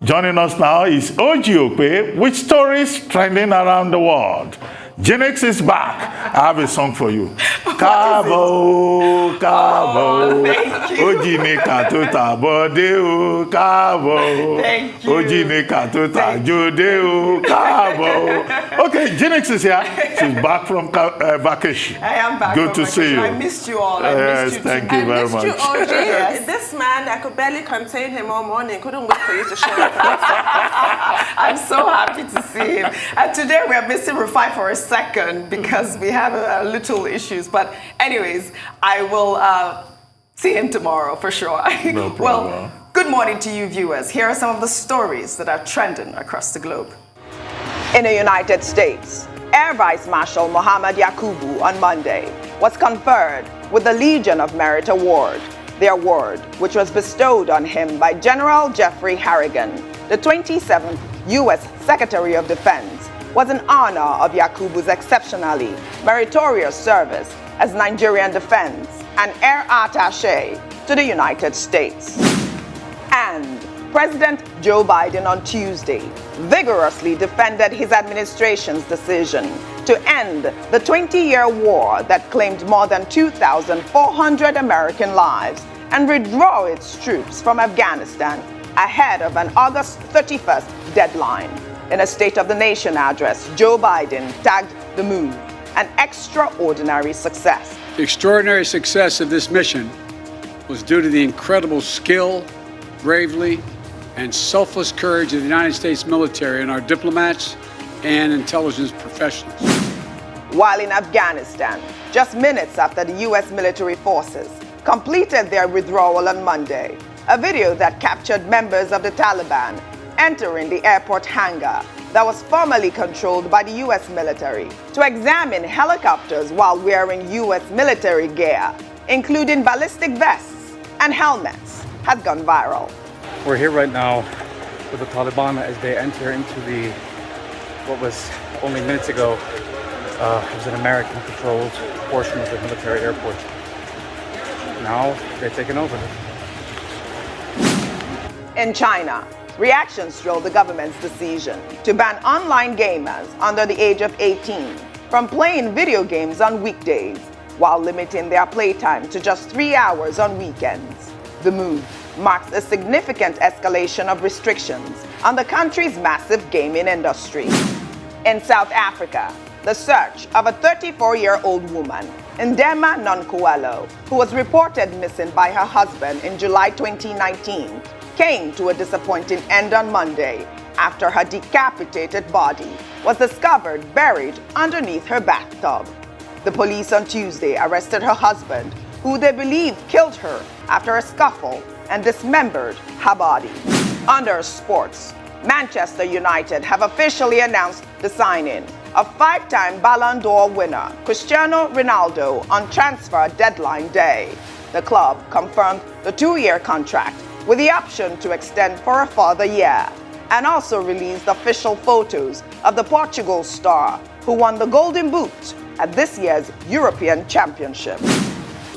Joining us now is Okpe with stories trending around the world. Genix is back. I have a song for you. Kabo, Kabo, Ojine Katuta, Bodeo, Kabo, Ojine Katuta, Jodeo, Kabo. Okay, Genix is here. She's back from vacation. I am back. Good to see you. I missed you all. Yes, thank you very much. I missed you, OG. Yes. This man, I could barely contain him all morning. Couldn't wait for you to show up. I'm so happy to see him. And today we are missing Rufai for a second because we have little issues. But anyways, I will see him tomorrow for sure. No problem. Well, good morning to you viewers. Here are some of the stories that are trending across the globe. In the United States, Air Vice Marshal Mohammed Yakubu on Monday was conferred with the Legion of Merit Award. The award, which was bestowed on him by General Jeffrey Harrigan, the 27th U.S. Secretary of Defense, was in honor of Yakubu's exceptionally meritorious service as Nigerian Defense and Air Attaché to the United States. And President Joe Biden on Tuesday vigorously defended his administration's decision to end the 20-year war that claimed more than 2,400 American lives and withdraw its troops from Afghanistan ahead of an August 31st deadline. In a State of the Nation address, Joe Biden tagged the move an extraordinary success. The extraordinary success of this mission was due to the incredible skill, bravery, and selfless courage of the United States military and our diplomats and intelligence professionals. While in Afghanistan, just minutes after the U.S. military forces completed their withdrawal on Monday, a video that captured members of the Taliban entering the airport hangar that was formerly controlled by the U.S. military to examine helicopters while wearing U.S. military gear, including ballistic vests and helmets, has gone viral. We're here right now with the Taliban as they enter into what was only minutes ago was an American-controlled portion of the military airport. Now they're taking over. In China, reactions drove the government's decision to ban online gamers under the age of 18 from playing video games on weekdays while limiting their playtime to just 3 hours on weekends. The move marks a significant escalation of restrictions on the country's massive gaming industry. In South Africa, the search of a 34-year-old woman, Ndema Nonkuelo, who was reported missing by her husband in July 2019, came to a disappointing end on Monday after her decapitated body was discovered buried underneath her bathtub. The police on Tuesday arrested her husband, who they believe killed her after a scuffle and dismembered her body. Under sports, Manchester United have officially announced the signing of 5-time Ballon d'Or winner Cristiano Ronaldo on transfer deadline day. The club confirmed the 2-year contract with the option to extend for a further year, and also released official photos of the Portugal star who won the Golden Boot at this year's European Championship.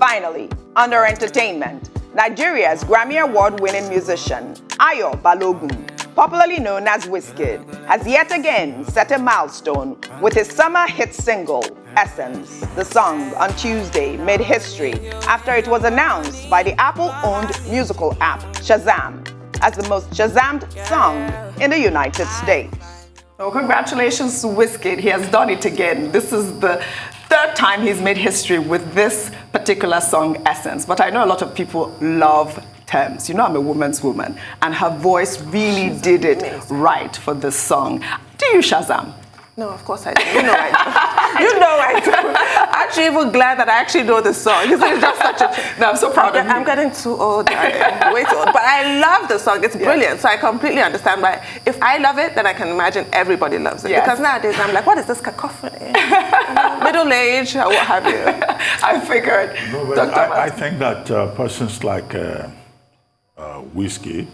Finally, under entertainment, Nigeria's Grammy Award-winning musician Ayo Balogun, popularly known as Wizkid, has yet again set a milestone with his summer hit single, Essence. The song on Tuesday made history after it was announced by the Apple-owned musical app SHAZAMED as the most Shazammed song in the United States. Well, congratulations to Wizkid. He has done it again. This is the 3rd time he's made history with this particular song, Essence. But I know a lot of people love Thames. You know I'm a woman's woman, and her voice really did it right for this song. Do you Shazam? No, of course I do. You know I do. You know I do. I'm actually even glad that I actually know the song. It's just such a... No, I'm so proud of you. I'm getting too old. Way too old. But I love the song. It's brilliant. So I completely understand why. If I love it, then I can imagine everybody loves it. Yes. Because nowadays I'm like, what is this cacophony? Middle age, or what have you. I figured. No, but I think that persons like Wizkid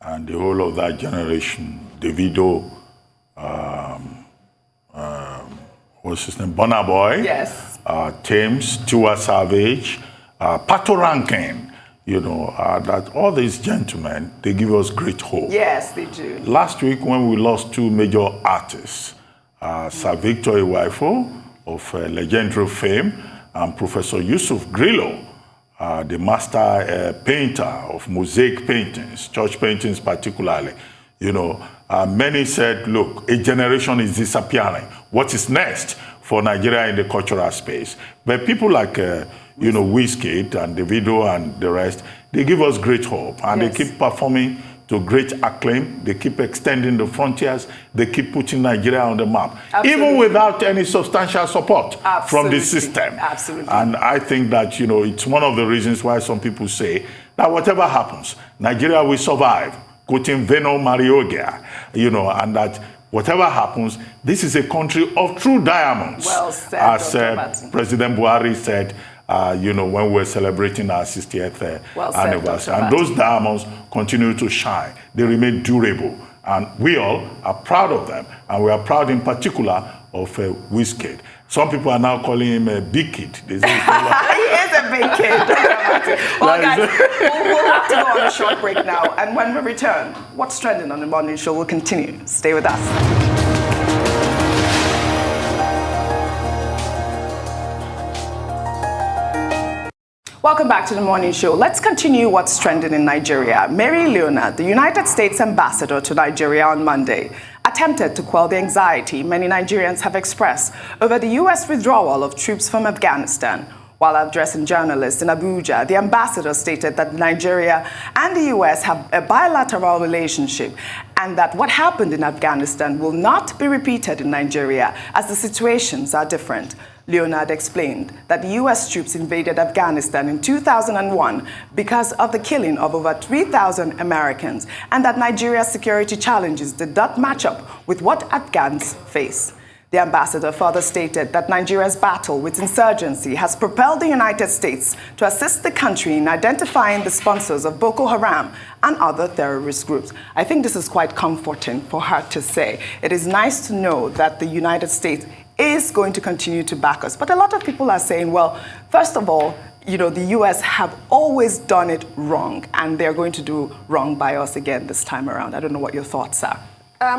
and the whole of that generation, Davido, what's his name, Boy, yes, Thames, Tiwa Savage, Pato Rankin, that all these gentlemen, they give us great hope. Yes, they do. Last week, when we lost two major artists, Sir Victor Iwaifo of legendary fame, and Professor Yusuf Grillo, the master painter of mosaic paintings, church paintings particularly, many said, look, a generation is disappearing. What is next for Nigeria in the cultural space? But people like, Wizkid and Davido and the rest, they give us great hope. And They keep performing to great acclaim. They keep extending the frontiers. They keep putting Nigeria on the map, even without any substantial support from the system. Absolutely. And I think that, it's one of the reasons why some people say that whatever happens, Nigeria will survive, quoting Veno Mariogia, and that whatever happens, this is a country of true diamonds. Well said, as Dr. President Buhari said, when we're celebrating our 60th anniversary. And those diamonds continue to shine. They remain durable. And we all are proud of them. And we are proud in particular of Wizkid. Some people are now calling him a big kid. He is a big kid. Well, guys, we'll have to go on a short break now. And when we return, what's trending on the morning show will continue. Stay with us. Welcome back to the morning show. Let's continue what's trending in Nigeria. Mary Leonard, the United States ambassador to Nigeria on Monday, attempted to quell the anxiety many Nigerians have expressed over the U.S. withdrawal of troops from Afghanistan. While addressing journalists in Abuja, the ambassador stated that Nigeria and the U.S. have a bilateral relationship and that what happened in Afghanistan will not be repeated in Nigeria as the situations are different. Leonard explained that the U.S. troops invaded Afghanistan in 2001 because of the killing of over 3,000 Americans and that Nigeria's security challenges did not match up with what Afghans face. The ambassador further stated that Nigeria's battle with insurgency has propelled the United States to assist the country in identifying the sponsors of Boko Haram and other terrorist groups. I think this is quite comforting for her to say. It is nice to know that the United States is going to continue to back us. But a lot of people are saying, well, first of all, the U.S. have always done it wrong, and they're going to do wrong by us again this time around. I don't know what your thoughts are.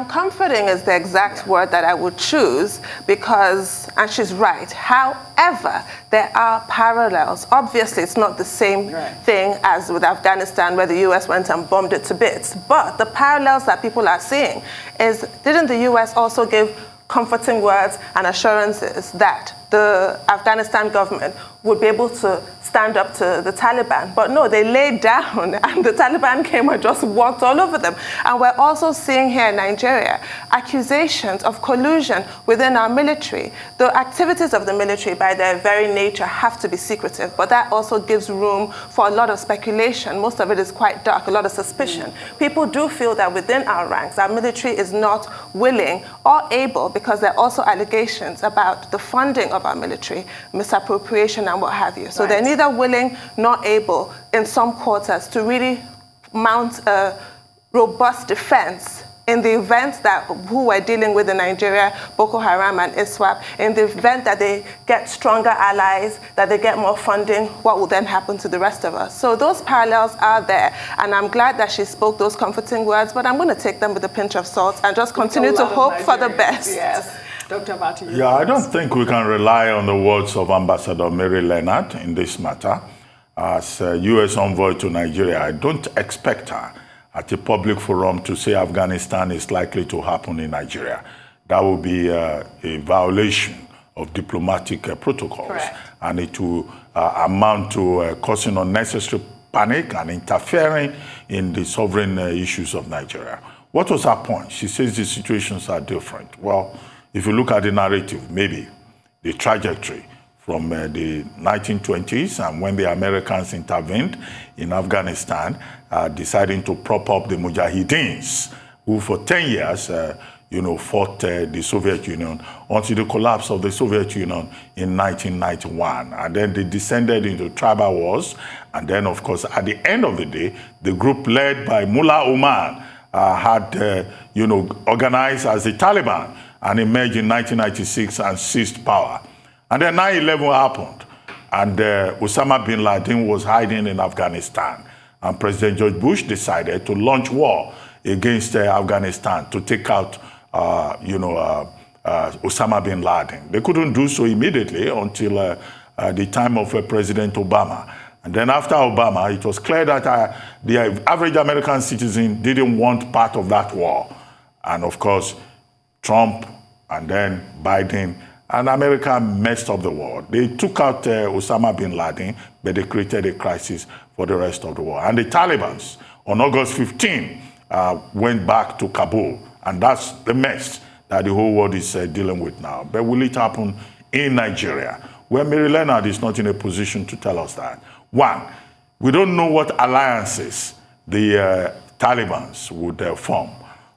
Comforting is the exact word that I would choose because, and she's right, however, there are parallels. Obviously, it's not the same thing as with Afghanistan where the U.S. went and bombed it to bits. But the parallels that people are seeing is, didn't the U.S. also give comforting words and assurances that the Afghanistan government would be able to stand up to the Taliban? But no, they laid down and the Taliban came and just walked all over them. And we're also seeing here in Nigeria accusations of collusion within our military. The activities of the military by their very nature have to be secretive, but that also gives room for a lot of speculation. Most of it is quite dark, a lot of suspicion. People do feel that within our ranks, our military is not willing or able, because there are also allegations about the funding of our military, misappropriation and what have you. So they're neither willing nor able in some quarters to really mount a robust defense in the event that who we're dealing with in Nigeria, Boko Haram and ISWAP, in the event that they get stronger allies, that they get more funding, what will then happen to the rest of us? So those parallels are there, and I'm glad that she spoke those comforting words, but I'm going to take them with a pinch of salt and just continue to hope for the best. Yes. Dr. Abati. Yeah, I don't think we can rely on the words of Ambassador Mary Leonard in this matter. As U.S. envoy to Nigeria, I don't expect her at a public forum to say Afghanistan is likely to happen in Nigeria. That would be a violation of diplomatic protocols. Correct. And it will amount to causing unnecessary panic and interfering in the sovereign issues of Nigeria. What was her point? She says the situations are different. Well, if you look at the narrative, maybe the trajectory from the 1920s and when the Americans intervened in Afghanistan, deciding to prop up the Mujahideens, who for 10 years, fought the Soviet Union until the collapse of the Soviet Union in 1991. And then they descended into tribal wars. And then, of course, at the end of the day, the group led by Mullah Omar had, organized as the Taliban and emerged in 1996 and seized power. And then 9/11 happened. and Osama bin Laden was hiding in Afghanistan. And President George Bush decided to launch war against Afghanistan to take out, Osama bin Laden. They couldn't do so immediately until the time of President Obama. And then after Obama, it was clear that the average American citizen didn't want part of that war. And of course, Trump and then Biden and America messed up the world. They took out Osama bin Laden, but they created a crisis for the rest of the world. And the Taliban, on August 15, went back to Kabul. And that's the mess that the whole world is dealing with now. But will it happen in Nigeria? Well, Mary Leonard is not in a position to tell us that. One, we don't know what alliances the Taliban would form.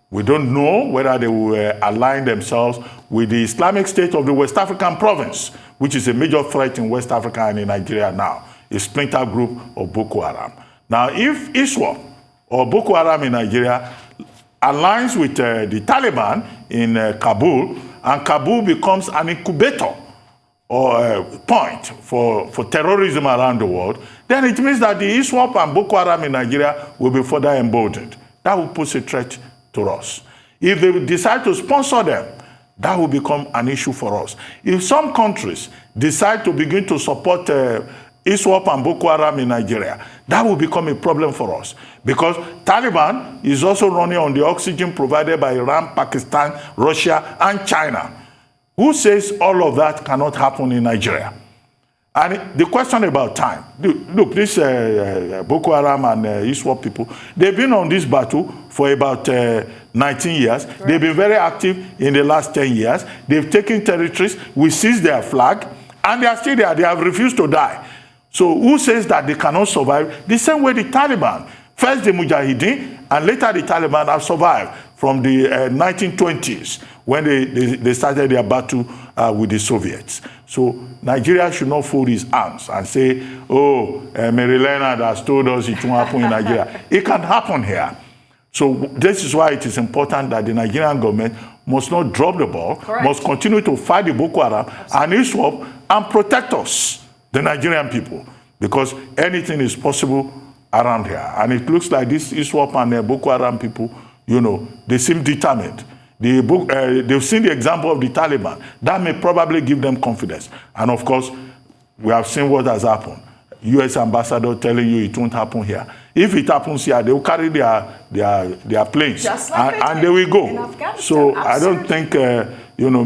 We don't know whether they will align themselves with the Islamic State of the West African province, which is a major threat in West Africa and in Nigeria now, a splinter group of Boko Haram. Now, if ISWAP or Boko Haram in Nigeria aligns with the Taliban in Kabul, and Kabul becomes an incubator or point for terrorism around the world, then it means that the ISWAP and Boko Haram in Nigeria will be further emboldened. That will pose a threat to us. If they decide to sponsor them, that will become an issue for us. If some countries decide to begin to support ISWAP and Boko Haram in Nigeria, that will become a problem for us. Because Taliban is also running on the oxygen provided by Iran, Pakistan, Russia, and China. Who says all of that cannot happen in Nigeria? And the question about time. Look, this Boko Haram and ISWAP people, they've been on this battle for about 19 years. Right. They've been very active in the last 10 years. They've taken territories. We seized their flag, and they are still there. They have refused to die. So who says that they cannot survive? The same way the Taliban. First the Mujahideen, and later the Taliban have survived from the 1920s when they started their battle with the Soviets. So Nigeria should not fold his arms and say, oh, Mary Leonard has told us it won't happen in Nigeria. It can happen here. So this is why it is important that the Nigerian government must not drop the ball, correct, must continue to fight the Boko Haram and ISWAP and protect us, the Nigerian people, because anything is possible around here. And it looks like this ISWAP and Boko Haram people, they seem determined. They've seen the example of the Taliban. That may probably give them confidence. And of course, we have seen what has happened. U.S. ambassador telling you it won't happen here. If it happens here, they will carry their planes and they will go. So absolutely. I don't think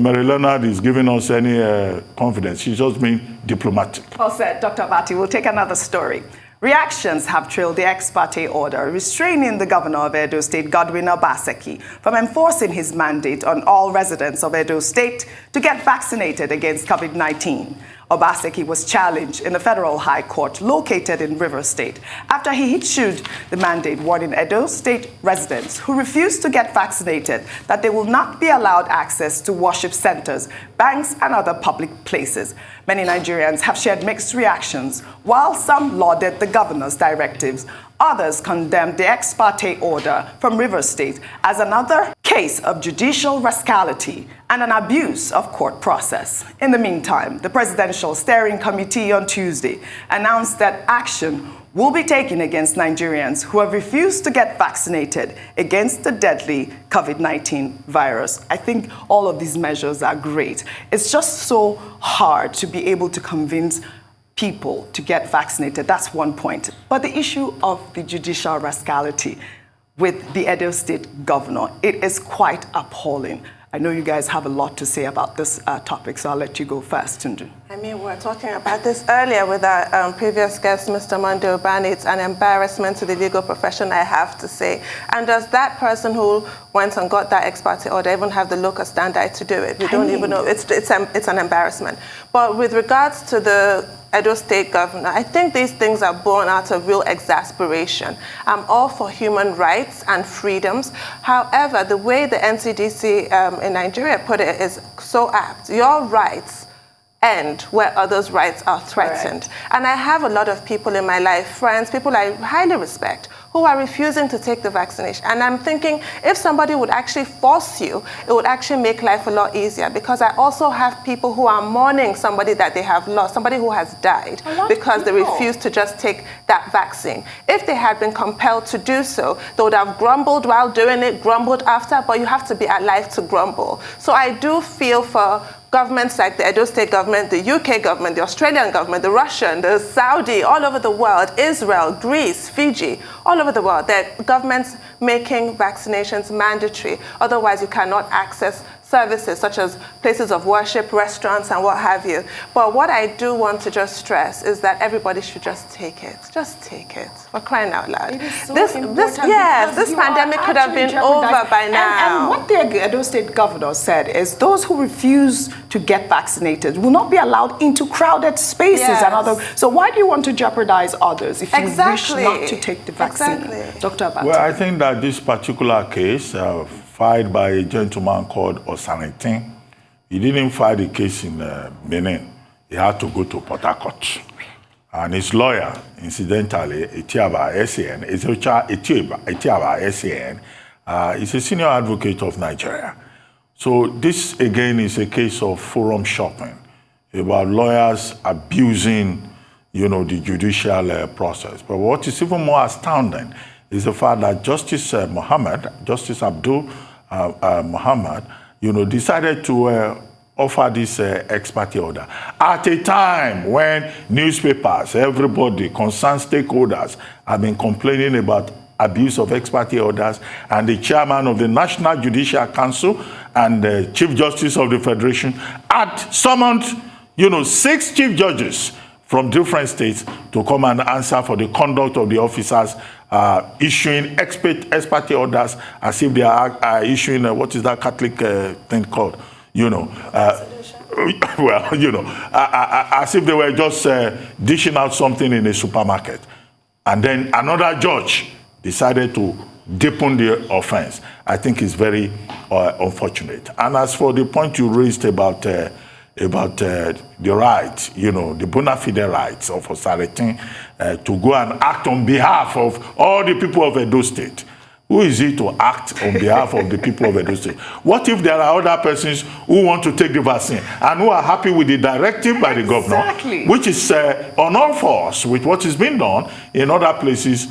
Mary Leonard is giving us any confidence. She's just being diplomatic. Well said, Dr. Abati. We'll take another story. Reactions have trailed the ex parte order restraining the governor of Edo State, Godwin Obaseki, from enforcing his mandate on all residents of Edo State to get vaccinated against COVID-19. Obaseki was challenged in the federal high court located in Rivers State after he issued the mandate warning Edo State residents who refuse to get vaccinated that they will not be allowed access to worship centers, banks, and other public places. Many Nigerians have shared mixed reactions. While some lauded the governor's directives, others condemned the ex parte order from Rivers State as another case of judicial rascality and an abuse of court process. In the meantime, the Presidential Steering Committee on Tuesday announced that action will be taken against Nigerians who have refused to get vaccinated against the deadly COVID-19 virus. I think all of these measures are great. It's just so hard to be able to convince people to get vaccinated. That's one point. But the issue of the judicial rascality with the Edo State governor, it is quite appalling. I know you guys have a lot to say about this topic, so I'll let you go first, Tundu. I mean, we were talking about this earlier with our previous guest, Mr. Mondo Bani. It's an embarrassment to the legal profession, I have to say. And does that person who went and got that ex parte order even have the locus standi to do it? We don't even know. It's an embarrassment. But with regards to the Edo State governor, I think these things are born out of real exasperation. I'm all for human rights and freedoms. However, the way the NCDC in Nigeria put it is so apt. Your rights end where others' rights are threatened. And I have a lot of people in my life, friends, people I highly respect, who are refusing to take the vaccination. And I'm thinking, if somebody would actually force you, it would actually make life a lot easier, because I also have people who are mourning somebody that they have lost, somebody who has died, because they refused to just take that vaccine. If they had been compelled to do so, they would have grumbled while doing it, grumbled after, but you have to be alive to grumble. So I do feel for governments like the Edo State government, the UK government, the Australian government, the Russian, the Saudi, all over the world, Israel, Greece, Fiji, all over the world, there are governments making vaccinations mandatory. Otherwise, you cannot access services such as places of worship, restaurants, and what have you. But what I do want to just stress is that everybody should just take it. Just take it. For crying out loud. It is so this pandemic could have been over by now. And what the Edo State governor said is those who refuse to get vaccinated will not be allowed into crowded spaces and other. So why do you want to jeopardize others if you wish not to take the vaccine? Dr. Abata. Well, I think that this particular case, filed by a gentleman called Osanitin, he didn't file the case in Benin. He had to go to Port Harcourt. And his lawyer, incidentally, Etiaba SAN, Etiaba SAN, is a senior advocate of Nigeria. So this, again, is a case of forum shopping, about lawyers abusing, the judicial process. But what is even more astounding is the fact that Justice Abdul Muhammad, decided to offer this ex parte order at a time when newspapers, everybody, concerned stakeholders have been complaining about abuse of ex parte orders, and the chairman of the National Judicial Council and the Chief Justice of the Federation had summoned, 6 chief judges from different states to come and answer for the conduct of the officers issuing ex parte orders as if they are issuing, what is that Catholic thing called? As if they were just dishing out something in a supermarket. And then another judge decided to deepen the offense. I think it's very unfortunate. And as for the point you raised about the right, the bona fide rights of Osanitin to go and act on behalf of all the people of Edo State. Who is he to act on behalf of the people of Edo State? What if there are other persons who want to take the vaccine and who are happy with the directive by the governor, which is on all fours with what is being done in other places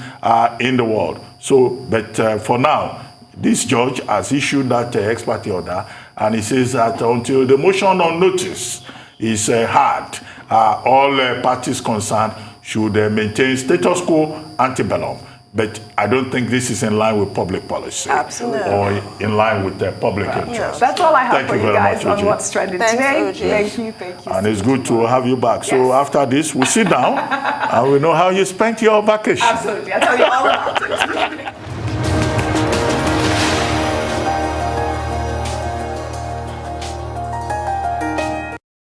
in the world? So, but for now, this judge has issued that ex parte order, and he says that until the motion on notice is heard, all parties concerned should maintain status quo ante bellum. But I don't think this is in line with public policy. Absolutely. Or in line with the public interest. That's all I have for you guys much, on What's Trending today. Thank you. And it's good to have you back. So after this, we'll sit down and we know how you spent your vacation. Absolutely. I'll tell you all about it.